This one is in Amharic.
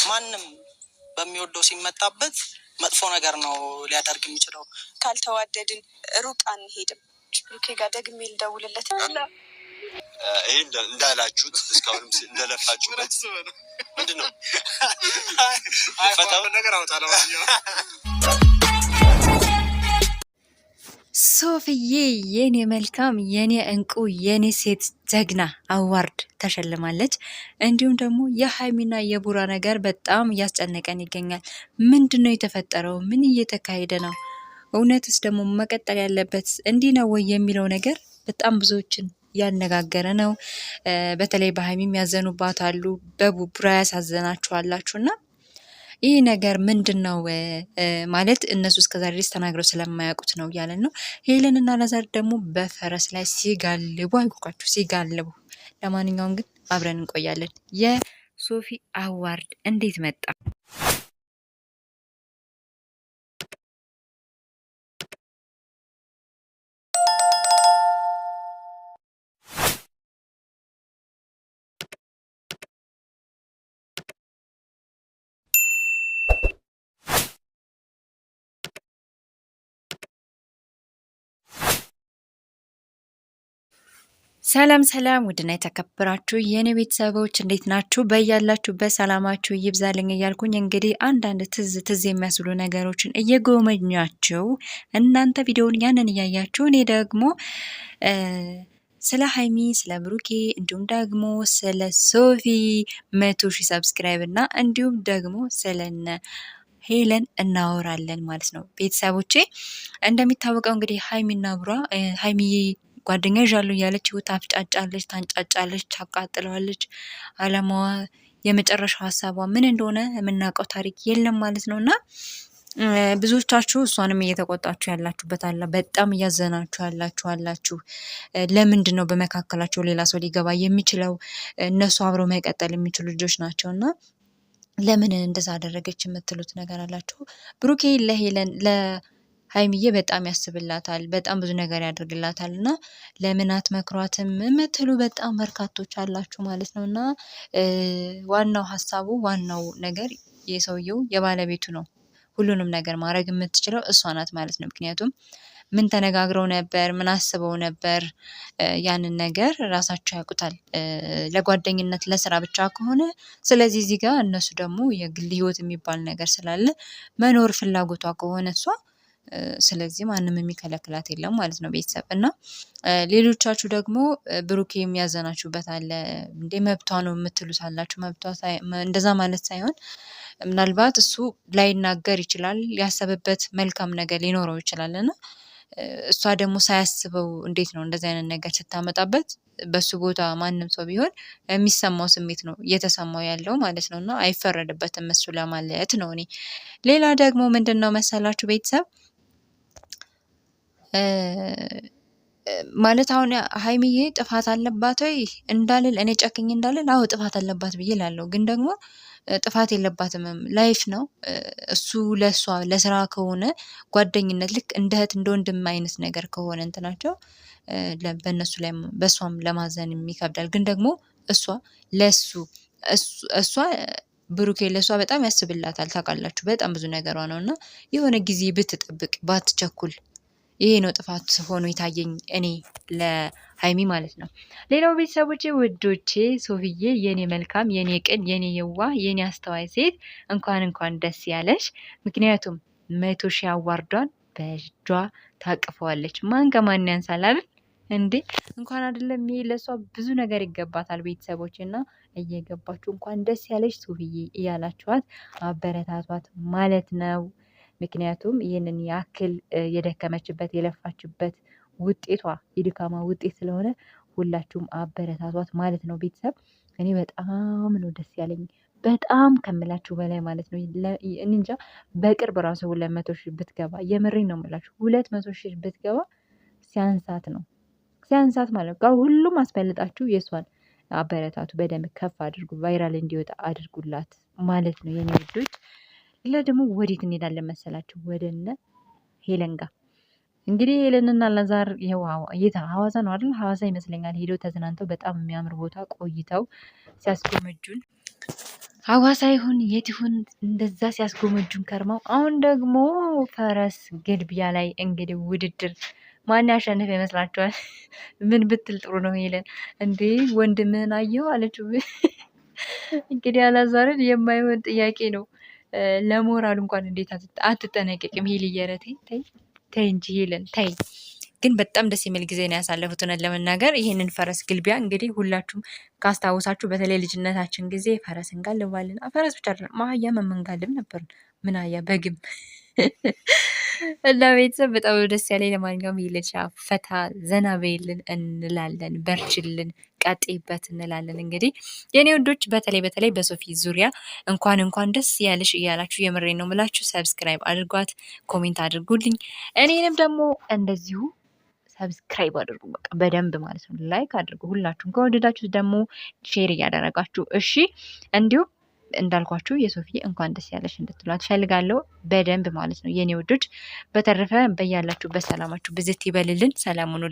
ማንም በሚወደው ሲመጣበት መጥፎ ነገር ነው ሊያደርግ የሚችለው። ካልተዋደድን ሩቅ አንሄድም። ብሩኬ ጋር ደግሜ ልደውልለት ይሄ እንዳላችሁት እስካሁንም እንደለፋችሁበት ምንድነው ፈታው ነገር አውጣለው። ሶፊዬ የኔ መልካም የኔ እንቁ የኔ ሴት ጀግና አዋርድ ተሸልማለች። እንዲሁም ደግሞ የሀይሚና የቡራ ነገር በጣም እያስጨነቀን ይገኛል። ምንድነው የተፈጠረው? ምን እየተካሄደ ነው? እውነትስ ደግሞ መቀጠል ያለበት እንዲህ ነው ወይ የሚለው ነገር በጣም ብዙዎችን ያነጋገረ ነው። በተለይ በሀይሚም ያዘኑባት አሉ፣ በቡራ ያሳዘናችኋላችሁና ይህ ነገር ምንድን ነው ማለት እነሱ እስከዛሬ ድረስ ተናግረው ስለማያውቁት ነው እያለን ነው። ሄለን እና ላዛር ደግሞ በፈረስ ላይ ሲጋልቡ አይጓችሁ ሲጋልቡ። ለማንኛውም ግን አብረን እንቆያለን። የሶፊ አዋርድ እንዴት መጣ? ሰላም ሰላም፣ ውድና የተከበራችሁ የኔ ቤተሰቦች እንዴት ናችሁ? በያላችሁበት ሰላማችሁ ይብዛልኝ እያልኩኝ እንግዲህ አንዳንድ ትዝ የሚያስብሉ ነገሮችን እየጎመኛችሁ እናንተ ቪዲዮውን ያንን እያያችሁ እኔ ደግሞ ስለ ሀይሚ ስለ ብሩኬ እንዲሁም ደግሞ ስለ ሶፊ 100,000 ሰብስክራይብ እና እንዲሁም ደግሞ ስለነ ሄለን እናወራለን ማለት ነው። ቤተሰቦቼ እንደሚታወቀው እንግዲህ ሀይሚና ብሯ ሀይሚ ጓደኛ ይዣለሁ እያለች ታፍጫጫለች፣ ታንጫጫለች፣ ታቃጥለዋለች። አላማዋ የመጨረሻው ሀሳቧ ምን እንደሆነ የምናውቀው ታሪክ የለም ማለት ነው። እና ብዙዎቻችሁ እሷንም እየተቆጣችሁ ያላችሁበት አለ፣ በጣም እያዘናችሁ ያላችሁ። ለምንድን ነው በመካከላቸው ሌላ ሰው ሊገባ የሚችለው? እነሱ አብረው መቀጠል የሚችሉ ልጆች ናቸው እና ለምን እንደዛ አደረገች የምትሉት ነገር አላችሁ። ብሩኬ ለሄለን ሀይሚዬ በጣም ያስብላታል፣ በጣም ብዙ ነገር ያደርግላታል እና ለምን አትመክሯትም የምትሉ በጣም በርካቶች አላችሁ ማለት ነው። እና ዋናው ሀሳቡ ዋናው ነገር የሰውየው የባለቤቱ ነው። ሁሉንም ነገር ማድረግ የምትችለው እሷ ናት ማለት ነው። ምክንያቱም ምን ተነጋግረው ነበር? ምን አስበው ነበር? ያንን ነገር ራሳቸው ያውቁታል። ለጓደኝነት ለስራ ብቻ ከሆነ ስለዚህ እዚህ ጋር እነሱ ደግሞ የግል ህይወት የሚባል ነገር ስላለ መኖር ፍላጎቷ ከሆነ እሷ ስለዚህ ማንም የሚከለክላት የለም ማለት ነው ቤተሰብ። እና ሌሎቻችሁ ደግሞ ብሩኬ የሚያዘናችሁበት አለ። እንዴ መብቷ ነው የምትሉት አላችሁ። መብቷ እንደዛ ማለት ሳይሆን ምናልባት እሱ ላይናገር ይችላል፣ ያሰበበት መልካም ነገር ሊኖረው ይችላል እና እሷ ደግሞ ሳያስበው እንዴት ነው እንደዚህ አይነት ነገር ስታመጣበት በሱ ቦታ ማንም ሰው ቢሆን የሚሰማው ስሜት ነው እየተሰማው ያለው ማለት ነው። እና አይፈረድበትም እሱ ለማለት ነው። እኔ ሌላ ደግሞ ምንድን ነው መሰላችሁ ቤተሰብ ማለት አሁን ሀይሚዬ ጥፋት አለባት ወይ እንዳልል እኔ ጨክኝ እንዳልል አዎ ጥፋት አለባት ብዬ እላለሁ። ግን ደግሞ ጥፋት የለባትም፣ ላይፍ ነው። እሱ ለሷ ለስራ ከሆነ ጓደኝነት ልክ እንደ እህት እንደ ወንድም አይነት ነገር ከሆነ እንትናቸው በእነሱ ላይ በእሷም ለማዘን ይከብዳል። ግን ደግሞ እሷ ለሱ እሷ ብሩኬ ለሷ በጣም ያስብላታል። ታውቃላችሁ በጣም ብዙ ነገሯ ነው እና የሆነ ጊዜ ብትጠብቅ ባትቸኩል ይሄ ነው ጥፋት ሆኖ የታየኝ እኔ ለሀይሚ ማለት ነው። ሌላው ቤተሰቦቼ ውዶቼ ሶፊዬ የኔ መልካም የኔ ቅን የኔ የዋ የኔ አስተዋይ ሴት እንኳን ደስ ያለሽ። ምክንያቱም 100,000 አዋርዷን በእጇ ታቅፈዋለች። ማን ከማን ያንሳል አይደል እንዴ? እንኳን አይደለም ይሄ ለሷ ብዙ ነገር ይገባታል። ቤተሰቦች እና እየገባችሁ እንኳን ደስ ያለሽ ሶፊዬ እያላችኋት አበረታቷት ማለት ነው። ምክንያቱም ይህንን ያክል የደከመችበት የለፋችበት ውጤቷ የድካማ ውጤት ስለሆነ ሁላችሁም አበረታቷት ማለት ነው። ቤተሰብ እኔ በጣም ነው ደስ ያለኝ፣ በጣም ከምላችሁ በላይ ማለት ነው። እንጃ በቅርብ ራሱ 200,000 ብትገባ የምሬን ነው የምላችሁ 200,000 ብትገባ ሲያንሳት ነው ሲያንሳት ማለት ነው። ሁሉም አስፈልጣችሁ የእሷን አበረታቱ፣ በደንብ ከፍ አድርጉ፣ ቫይራል እንዲወጣ አድርጉላት ማለት ነው የኔ ውዶች። ሌላ ደግሞ ወዴት እንሄዳለን መሰላችሁ? ወደነ ሄለን ጋር እንግዲህ ሄለንና ላዛር ይኸው ሐዋሳ ነው አይደል? ሐዋሳ ይመስለኛል ሄደው ተዝናንተው በጣም የሚያምር ቦታ ቆይተው ሲያስጎመጁን ሐዋሳ ይሁን የት ይሁን እንደዛ ሲያስጎመጁን ከርመው አሁን ደግሞ ፈረስ ግልቢያ ላይ እንግዲህ ውድድር ማን ያሸንፍ ይመስላችኋል? ምን ብትል ጥሩ ነው ይለን እንዴ? ወንድምህን አየው አለችው። እንግዲህ አላዛርን የማይሆን ጥያቄ ነው። ለሞራል እንኳን እንዴት አትጠነቀቅም? ሄል እየረቴ ተይ እንጂ ሄለን ተይ። ግን በጣም ደስ የሚል ጊዜ ነው ያሳለፉት። እውነት ለመናገር ይህንን ፈረስ ግልቢያ እንግዲህ ሁላችሁም ካስታወሳችሁ በተለይ ልጅነታችን ጊዜ ፈረስ እንጋልባለን። ፈረስ ብቻ አይደለም ማህያ መንጋልብ ነበር። ምን አያ በግም እና ቤተሰብ በጣም ደስ ያለኝ። ለማንኛውም ይልቻ ፈታ ዘና በይልን እንላለን። በርችልን፣ ቀጤበት እንላለን። እንግዲህ የኔ ወንዶች በተለይ በሶፊ ዙሪያ እንኳን ደስ ያለሽ እያላችሁ የምሬን ነው ምላችሁ። ሰብስክራይብ አድርጓት፣ ኮሜንት አድርጉልኝ። እኔንም ደግሞ እንደዚሁ ሰብስክራይብ አድርጉ። በቃ በደንብ ማለት ነው። ላይክ አድርጉ። ሁላችሁም ከወደዳችሁ ደግሞ ሼር እያደረጋችሁ እሺ። እንዲሁም እንዳልኳችሁ የሶፊ እንኳን ደስ ያለሽ እንድትሏት ፈልጋለሁ። በደንብ ማለት ነው የኔ ውዶች። በተረፈ በያላችሁ በሰላማችሁ ብዝት ይበልልን። ሰላም ሁኑ።